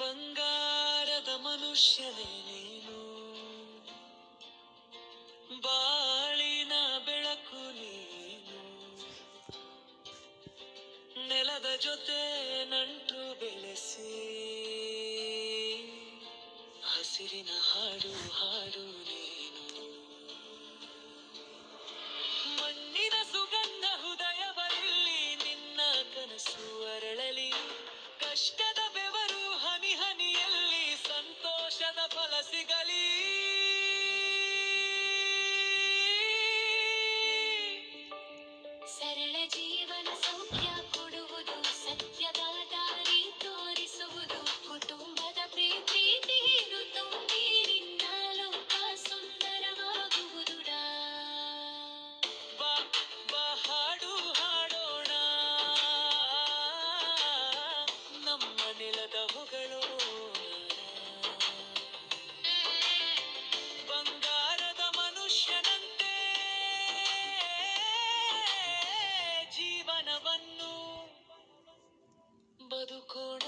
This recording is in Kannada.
ಬಂಗಾರದ ಮನುಷ್ಯನೇ ನೀನು, ಬಾಳಿನ ಬೆಳಕು ನೀನು, ನೆಲದ ಜೊತೆ ನಂಟು ಬೆಳೆಸಿ ಹಸಿರಿನ ಹಾಡು ಹಾಡು ನೀನು, ಮಣ್ಣಿನ ಸುಗಂಧ ಹೃದಯವಲ್ಲಿ ನಿನ್ನ ಕನಸು ಅರಳಲಿ, ಕಷ್ಟದ ಬೆವರು ಹನಿ ಹನಿಯಲ್ಲಿ ಸಂತೋಷದ ಫಲ ಸಿಗಲಿ. ಸರಳ ಜೀವನ ಸೌಖ್ಯ ಕೊಡುವುದು, ಸತ್ಯದ ದಾರಿ ತೋರಿಸುವುದು, ಕುಟುಂಬದ ಪ್ರೀತಿ ತುಂಬಿ ನಿನ್ನ ಲೋಕ ಸುಂದರವಾಗುವುದುಡಾ. ಬಾ ಬಾ ಹಾಡು ಹಾಡೋಣ, ನಮ್ಮ ನೆಲದ ಹೊಗಳೋಣ. ಬಂಗಾರದ ಮನುಷ್ಯನಂತೆ ಜೀವನವನ್ನು ಬದುಕೋಣ.